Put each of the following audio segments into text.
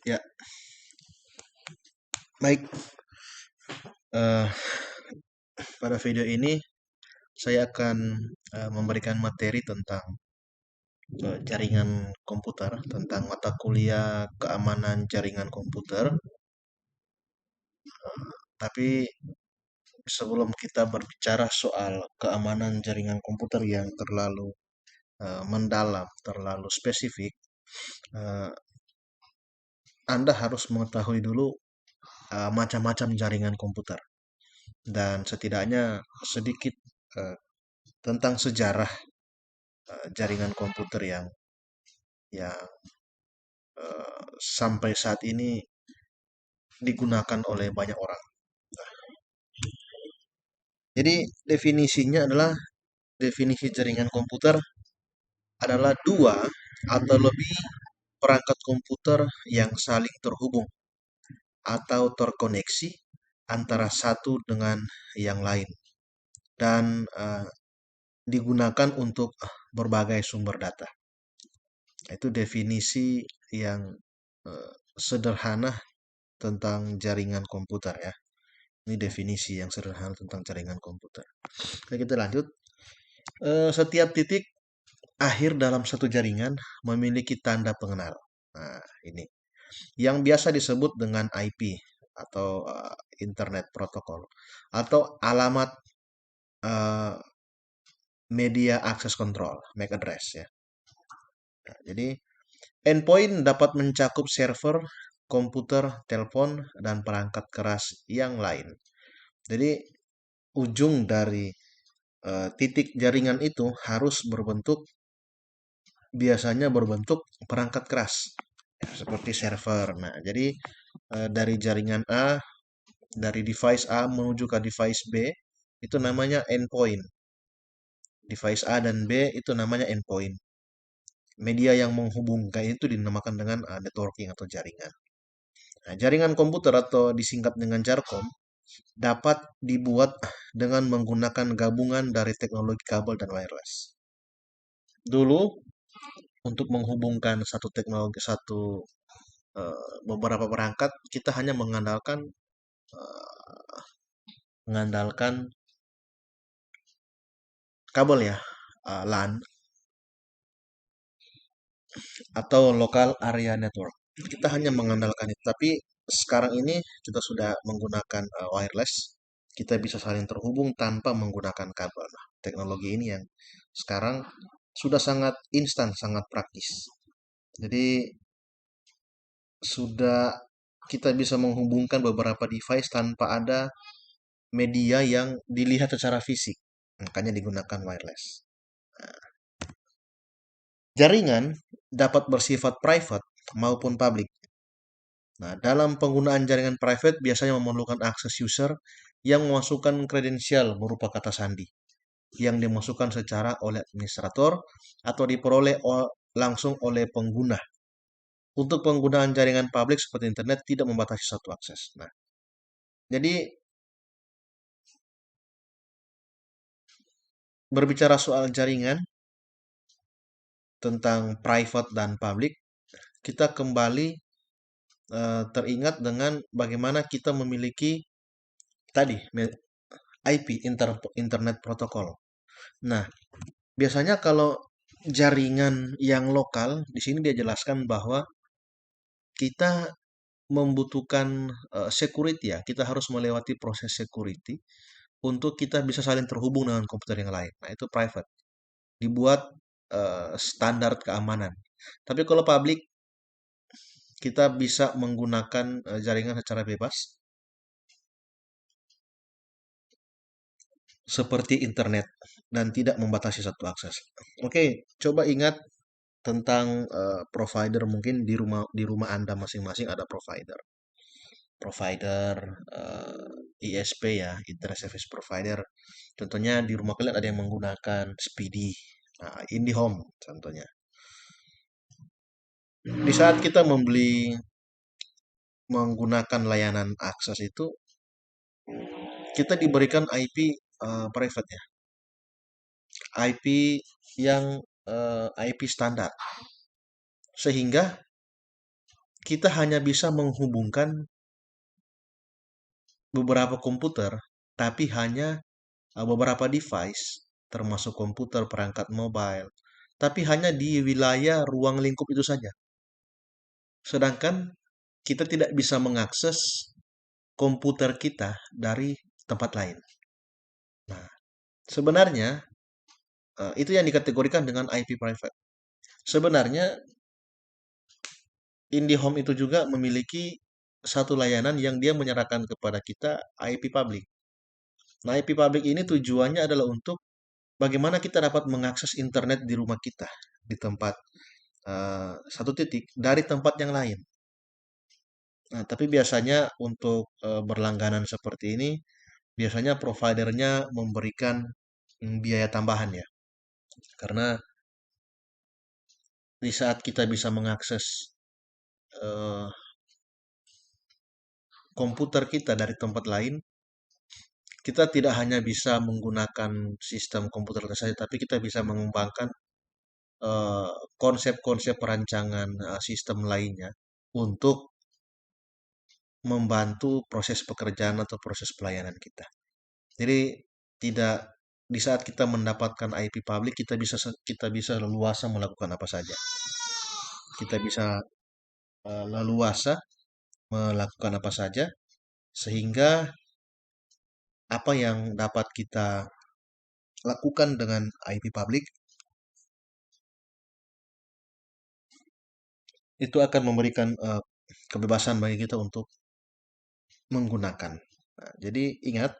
Ya, baik. eh, Pada video ini saya akan memberikan materi tentang jaringan komputer, tentang mata kuliah keamanan jaringan komputer. Tapi sebelum kita berbicara soal keamanan jaringan komputer yang terlalu mendalam, terlalu spesifik, eh, Anda harus mengetahui dulu macam-macam jaringan komputer dan setidaknya sedikit eh, tentang sejarah jaringan komputer yang sampai saat ini digunakan oleh banyak orang. Jadi definisinya adalah definisi jaringan komputer adalah dua atau lebih perangkat komputer yang saling terhubung atau terkoneksi antara satu dengan yang lain dan digunakan untuk berbagai sumber data. Itu definisi yang eh, sederhana tentang jaringan komputer ya. Ini definisi yang sederhana tentang jaringan komputer. Oke, kita lanjut. Setiap titik akhir dalam satu jaringan memiliki tanda pengenal. Nah, ini yang biasa disebut dengan IP atau Internet Protocol atau alamat uh, Media Access Control, MAC address ya. Nah, jadi endpoint dapat mencakup server, komputer, telepon, dan perangkat keras yang lain. Jadi ujung dari titik jaringan itu harus biasanya berbentuk perangkat keras ya, seperti server. Nah, jadi dari jaringan A, dari device A menuju ke device B itu namanya endpoint. Device A dan B itu namanya endpoint. Media yang menghubungkan itu dinamakan dengan networking atau jaringan. Nah, jaringan komputer atau disingkat dengan Jarcom dapat dibuat dengan menggunakan gabungan dari teknologi kabel dan wireless. Dulu untuk menghubungkan satu teknologi beberapa perangkat kita hanya eh, mengandalkan kabel ya, LAN atau local area network. Kita hanya mengandalkan itu. Tapi sekarang ini kita sudah menggunakan wireless. Kita bisa saling terhubung tanpa menggunakan kabel. Nah, teknologi ini yang sekarang sudah sangat instan, sangat praktis. Jadi sudah kita bisa menghubungkan beberapa device tanpa ada media yang dilihat secara fisik. Makanya digunakan wireless. Jaringan dapat bersifat private maupun public. Nah, dalam penggunaan jaringan private biasanya memerlukan akses user yang memasukkan kredensial berupa kata sandi yang dimasukkan secara oleh administrator atau diperoleh langsung oleh pengguna. Untuk penggunaan jaringan publik seperti internet tidak membatasi satu akses. Nah, jadi berbicara soal jaringan tentang private dan public, kita kembali teringat dengan bagaimana kita memiliki tadi IP Internet Protocol. Nah, biasanya kalau jaringan yang lokal di sini dia jelaskan bahwa kita membutuhkan security ya, kita harus melewati proses security untuk kita bisa saling terhubung dengan komputer yang lain. Nah, itu private. Dibuat standar keamanan. Tapi kalau public kita bisa menggunakan jaringan secara bebas seperti internet dan tidak membatasi satu akses. Oke, coba ingat tentang provider mungkin di rumah Anda masing-masing ada provider. Provider ISP ya, Internet Service Provider. Contohnya di rumah kalian ada yang menggunakan Speedy, nah, IndiHome contohnya. Di saat kita menggunakan layanan akses itu, kita diberikan IP private ya, IP yang IP standar, sehingga kita hanya bisa menghubungkan beberapa komputer, tapi hanya beberapa device, termasuk komputer, perangkat mobile, tapi hanya di wilayah ruang lingkup itu saja. Sedangkan kita tidak bisa mengakses komputer kita dari tempat lain. Nah, sebenarnya itu yang dikategorikan dengan IP private. Sebenarnya IndiHome itu juga memiliki satu layanan yang dia menyerahkan kepada kita IP public. Nah, IP public ini tujuannya adalah untuk bagaimana kita dapat mengakses internet di rumah kita di tempat satu titik dari tempat yang lain. Nah, tapi biasanya untuk berlangganan seperti ini, biasanya providernya memberikan biaya tambahan ya. Karena di saat kita bisa mengakses eh, komputer kita dari tempat lain, kita tidak hanya bisa menggunakan sistem komputer saja, tapi kita bisa mengembangkan eh, konsep-konsep perancangan sistem lainnya untuk membantu proses pekerjaan atau proses pelayanan kita. Jadi tidak di saat kita mendapatkan IP public kita bisa leluasa melakukan apa saja. Kita bisa leluasa melakukan apa saja sehingga apa yang dapat kita lakukan dengan IP public itu akan memberikan kebebasan bagi kita untuk menggunakan. Nah, jadi ingat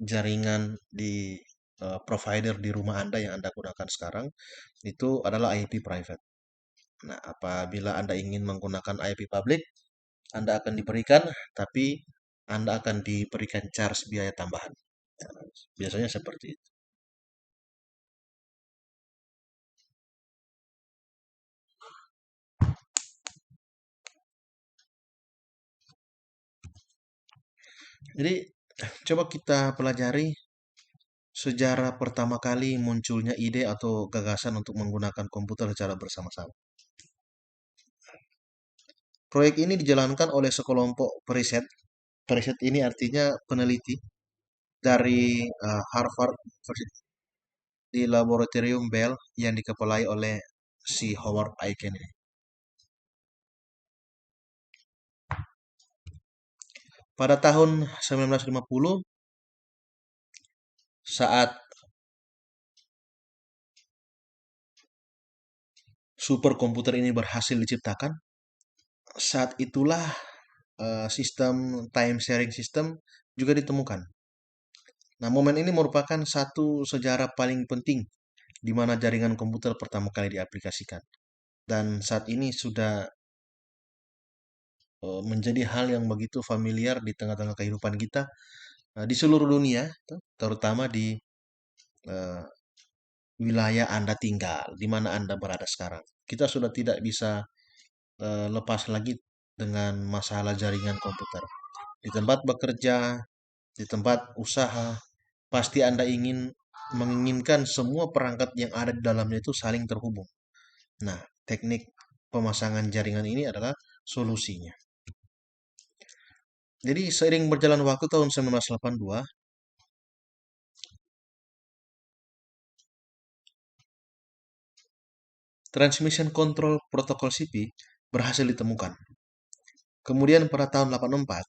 jaringan di provider di rumah Anda yang Anda gunakan sekarang itu adalah IP private. Nah, apabila Anda ingin menggunakan IP public, Anda akan diberikan, tapi Anda akan diberikan charge biaya tambahan. Nah, biasanya seperti itu. Jadi, coba kita pelajari sejarah pertama kali munculnya ide atau gagasan untuk menggunakan komputer secara bersama-sama. Proyek ini dijalankan oleh sekelompok periset. Periset ini artinya peneliti dari Harvard University di Laboratorium Bell yang dikepalai oleh si Howard Aiken ini. Pada tahun 1950, saat superkomputer ini berhasil diciptakan, saat itulah sistem time sharing system juga ditemukan. Nah, momen ini merupakan satu sejarah paling penting di mana jaringan komputer pertama kali diaplikasikan. Dan saat ini sudah menjadi hal yang begitu familiar di tengah-tengah kehidupan kita di seluruh dunia, terutama di eh, wilayah Anda tinggal, di mana Anda berada sekarang. Kita sudah tidak bisa lepas lagi dengan masalah jaringan komputer. Di tempat bekerja, di tempat usaha, pasti Anda menginginkan semua perangkat yang ada di dalamnya itu saling terhubung. Nah, teknik pemasangan jaringan ini adalah solusinya. Jadi seiring berjalan waktu tahun 1982, Transmission Control Protocol CP berhasil ditemukan. Kemudian pada tahun 84,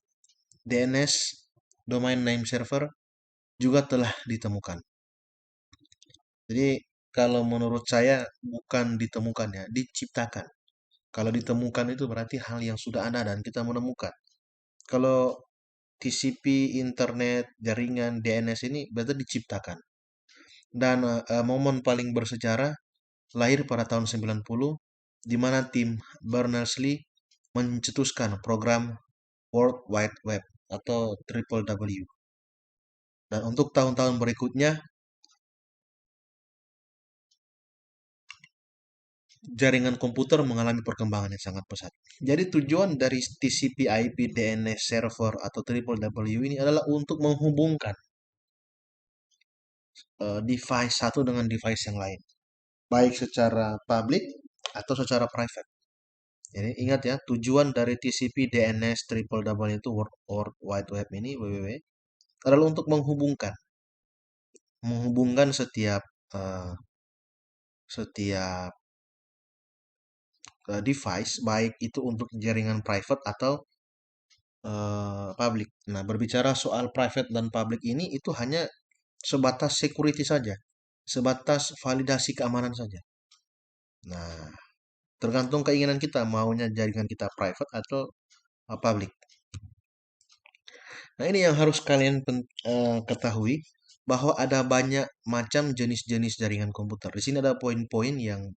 DNS Domain Name Server juga telah ditemukan. Jadi kalau menurut saya bukan ditemukan ya, diciptakan. Kalau ditemukan itu berarti hal yang sudah ada dan kita menemukan. Kalau TCP, internet, jaringan, DNS ini berarti diciptakan. Dan momen paling bersejarah lahir pada tahun 90 di mana tim Berners-Lee mencetuskan program World Wide Web atau Triple W. Dan untuk tahun-tahun berikutnya, jaringan komputer mengalami perkembangan yang sangat pesat. Jadi tujuan dari TCP/IP DNS server atau Triple W ini adalah untuk menghubungkan device satu dengan device yang lain, baik secara public atau secara private. Jadi ingat ya, tujuan dari TCP DNS triple double itu World Wide Web ini WWW adalah untuk menghubungkan eh, setiap device, baik itu untuk jaringan private atau public. Nah, berbicara soal private dan public ini itu hanya sebatas security saja, sebatas validasi keamanan saja. Nah, tergantung keinginan kita maunya jaringan kita private atau public. Nah, ini yang harus kalian ketahui bahwa ada banyak macam jenis-jenis jaringan komputer. Di sini ada poin-poin yang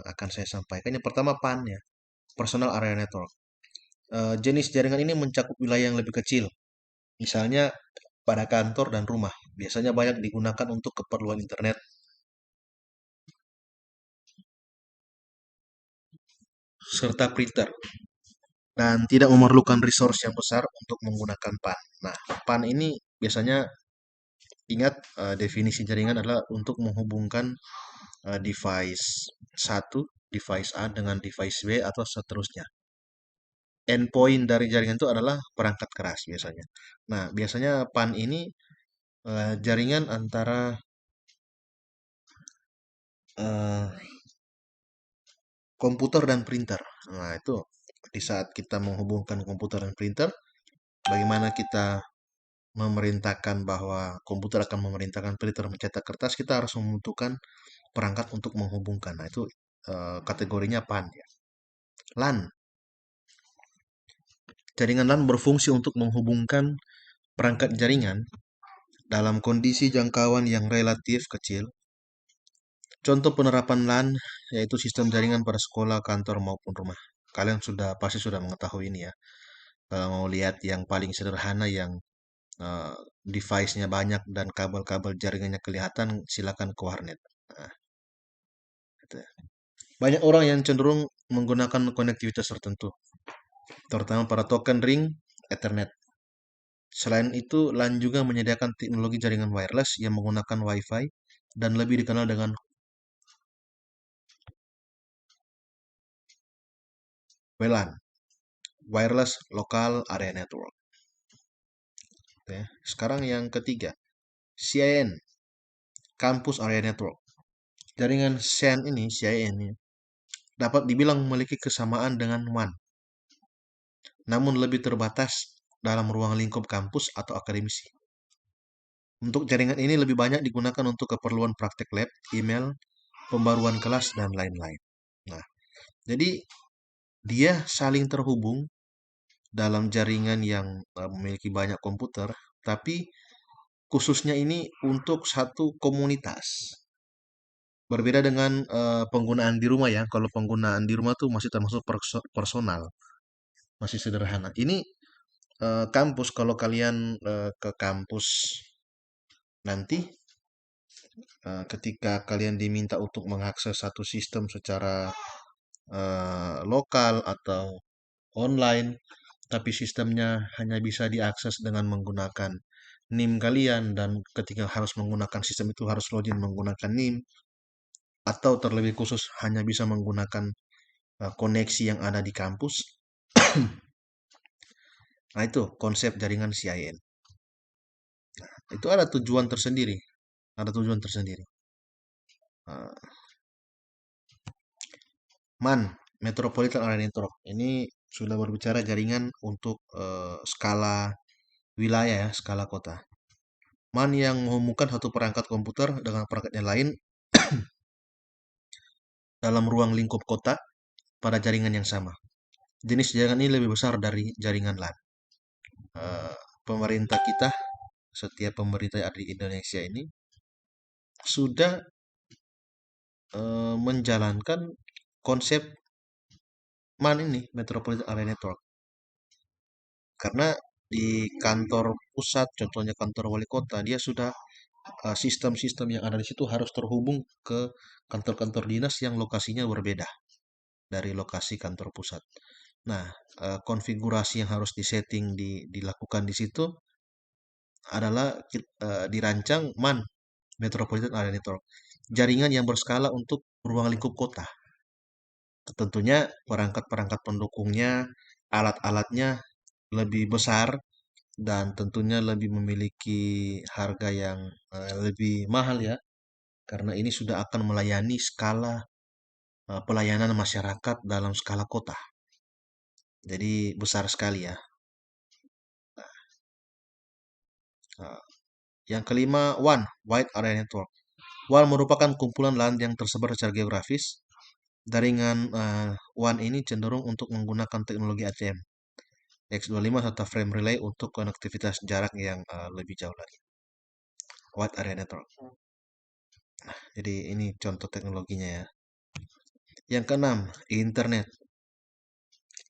akan saya sampaikan. Yang pertama PAN ya, Personal Area Network. Jenis jaringan ini mencakup wilayah yang lebih kecil. Misalnya pada kantor dan rumah. Biasanya banyak digunakan untuk keperluan internet serta printer dan tidak memerlukan resource yang besar untuk menggunakan PAN. Nah, PAN ini biasanya ingat definisi jaringan adalah untuk menghubungkan device satu, device A dengan device B atau seterusnya. Endpoint dari jaringan itu adalah perangkat keras biasanya. Nah, biasanya PAN ini jaringan antara eh, komputer dan printer. Nah, itu di saat kita menghubungkan komputer dan printer, bagaimana kita memerintahkan bahwa komputer akan memerintahkan printer mencetak kertas, kita harus membutuhkan perangkat untuk menghubungkan. Nah, itu kategorinya PAN ya. LAN. Jaringan LAN berfungsi untuk menghubungkan perangkat jaringan dalam kondisi jangkauan yang relatif kecil. Contoh penerapan LAN yaitu sistem jaringan pada sekolah, kantor maupun rumah. Kalian pasti sudah mengetahui ini ya. Kalau mau lihat yang paling sederhana yang eh, device-nya banyak dan kabel-kabel jaringannya kelihatan, silakan ke warnet. Nah, itu ya. Banyak orang yang cenderung menggunakan konektivitas tertentu, terutama para token ring Ethernet. Selain itu, LAN juga menyediakan teknologi jaringan wireless yang menggunakan Wi-Fi dan lebih dikenal dengan WLAN, Wireless Local Area Network. Oke. Sekarang yang ketiga, CIN, Campus Area Network. Jaringan CIN ini, CIN ini, dapat dibilang memiliki kesamaan dengan WAN, namun lebih terbatas dalam ruang lingkup kampus atau akademisi. Untuk jaringan ini lebih banyak digunakan untuk keperluan praktek lab, email, pembaruan kelas, dan lain-lain. Nah, jadi dia saling terhubung dalam jaringan yang memiliki banyak komputer, tapi khususnya ini untuk satu komunitas. Berbeda dengan penggunaan di rumah ya. Kalau penggunaan di rumah tuh masih termasuk personal, masih sederhana. Ini kampus, kalau kalian ke kampus nanti, ketika kalian diminta untuk mengakses satu sistem secara lokal atau online, tapi sistemnya hanya bisa diakses dengan menggunakan NIM kalian, dan ketika harus menggunakan sistem itu harus login menggunakan NIM, atau terlebih khusus hanya bisa menggunakan koneksi yang ada di kampus. Nah, itu konsep jaringan CIN. Itu ada tujuan tersendiri, ada tujuan tersendiri. Uh, MAN, Metropolitan Area Network. Ini sudah berbicara jaringan untuk skala wilayah ya, skala kota. MAN yang menghubungkan satu perangkat komputer dengan perangkat yang lain dalam ruang lingkup kota pada jaringan yang sama. Jenis jaringan ini lebih besar dari jaringan LAN. Eh, Pemerintah kita, setiap pemerintah yang ada di Indonesia ini sudah menjalankan konsep MAN ini, Metropolitan Area Network. Karena di kantor pusat, contohnya kantor wali kota, dia sudah sistem-sistem yang ada di situ harus terhubung ke kantor-kantor dinas yang lokasinya berbeda dari lokasi kantor pusat. Nah, konfigurasi yang harus disetting dilakukan di situ adalah dirancang MAN, Metropolitan Area Network, jaringan yang berskala untuk ruang lingkup kota. Tentunya perangkat-perangkat pendukungnya, alat-alatnya lebih besar dan tentunya lebih memiliki harga yang lebih mahal ya, karena ini sudah akan melayani skala pelayanan masyarakat dalam skala kota. Jadi besar sekali ya. Nah, yang kelima, WAN, Wide Area Network. WAN merupakan kumpulan LAN yang tersebar secara geografis. Jaringan WAN ini cenderung untuk menggunakan teknologi ACM, X25 serta frame relay untuk konektivitas jarak yang lebih jauh lagi. Wide Area Network. Jadi ini contoh teknologinya ya. Yang keenam, internet.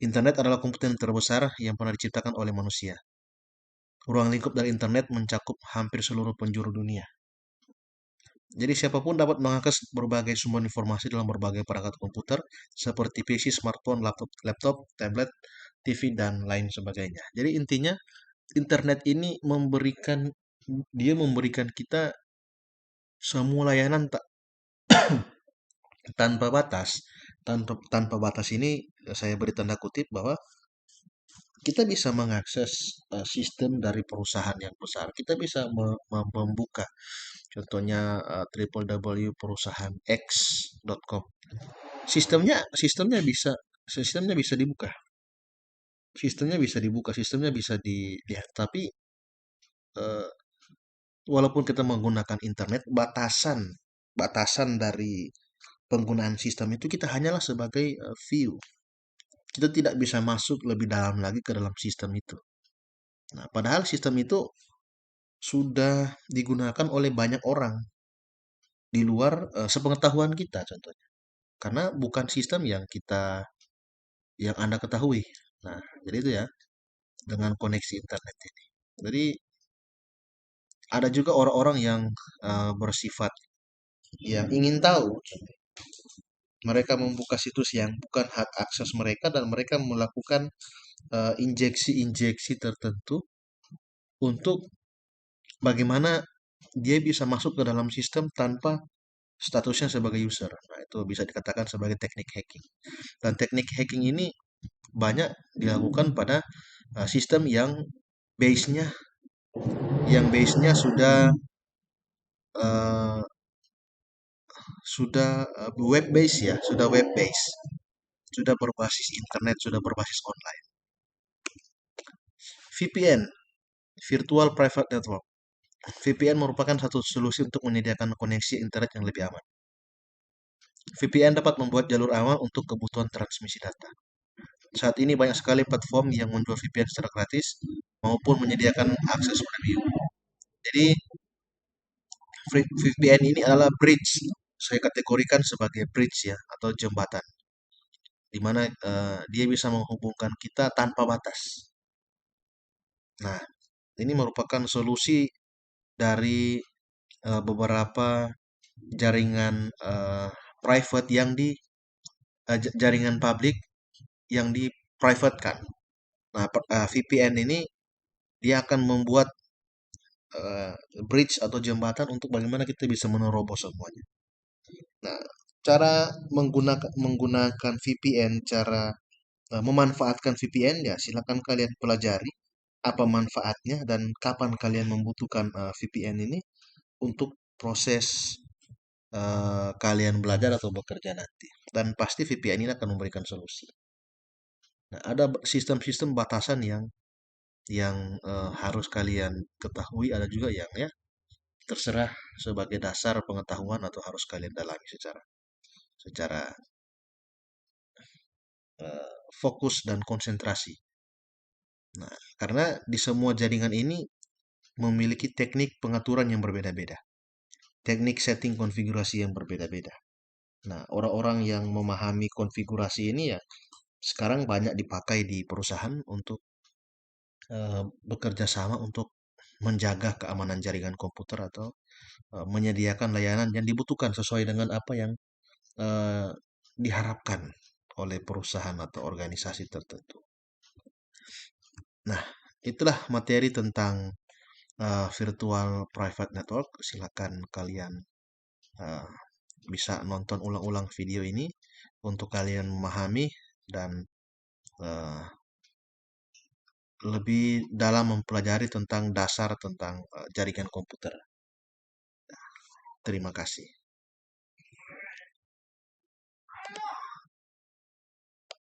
Internet adalah komputer terbesar yang pernah diciptakan oleh manusia. Ruang lingkup dari internet mencakup hampir seluruh penjuru dunia. Jadi siapapun dapat mengakses berbagai sumber informasi dalam berbagai perangkat komputer seperti PC, smartphone, laptop, tablet, TV, dan lain sebagainya. Jadi intinya internet ini memberikan kita semua layanan tanpa batas. Tanpa batas ini saya beri tanda kutip bahwa kita bisa mengakses sistem dari perusahaan yang besar. Kita bisa membuka, contohnya www perusahaan X.com. Sistemnya bisa dibuka. Sistemnya bisa dilihat. Tapi eh, walaupun kita menggunakan internet, batasan dari penggunaan sistem itu kita hanyalah sebagai view. Kita tidak bisa masuk lebih dalam lagi ke dalam sistem itu. Nah, padahal sistem itu sudah digunakan oleh banyak orang di luar sepengetahuan kita contohnya. Karena bukan sistem yang Anda ketahui. Nah, jadi itu ya dengan koneksi internet ini. Jadi ada juga orang-orang yang bersifat yang ingin tahu. Mereka membuka situs yang bukan hak akses mereka dan mereka melakukan injeksi-injeksi tertentu untuk bagaimana dia bisa masuk ke dalam sistem tanpa statusnya sebagai user. Nah, itu bisa dikatakan sebagai teknik hacking. Dan teknik hacking ini banyak dilakukan pada sistem base-nya base-nya uh, web base ya, sudah web base, sudah berbasis internet, sudah berbasis online. VPN, Virtual Private Network. VPN merupakan satu solusi untuk menyediakan koneksi internet yang lebih aman. VPN dapat membuat jalur aman untuk kebutuhan transmisi data. Saat ini banyak sekali platform yang menjual VPN secara gratis maupun menyediakan akses premium. Jadi VPN ini adalah bridge. Saya kategorikan sebagai bridge ya atau jembatan di mana dia bisa menghubungkan kita tanpa batas. Nah, ini merupakan solusi dari beberapa jaringan private jaringan publik yang di privatekan. Nah, VPN ini dia akan membuat eh, bridge atau jembatan untuk bagaimana kita bisa menerobos semuanya. Nah, cara menggunakan VPN, cara memanfaatkan VPN ya silakan kalian pelajari apa manfaatnya dan kapan kalian membutuhkan VPN ini untuk proses kalian belajar atau bekerja nanti. Dan pasti VPN ini akan memberikan solusi. Nah, ada sistem-sistem batasan yang harus kalian ketahui, ada juga yang ya terserah sebagai dasar pengetahuan atau harus kalian dalami secara secara fokus dan konsentrasi. Nah, karena di semua jaringan ini memiliki teknik pengaturan yang berbeda-beda, teknik setting konfigurasi yang berbeda-beda. Nah, orang-orang yang memahami konfigurasi ini ya sekarang banyak dipakai di perusahaan untuk bekerja sama untuk menjaga keamanan jaringan komputer atau menyediakan layanan yang dibutuhkan sesuai dengan apa yang eh, diharapkan oleh perusahaan atau organisasi tertentu. Nah, itulah materi tentang virtual private network. Silakan kalian uh, bisa nonton ulang-ulang video ini untuk kalian memahami dan eh, lebih dalam mempelajari tentang dasar tentang jaringan komputer. Terima kasih.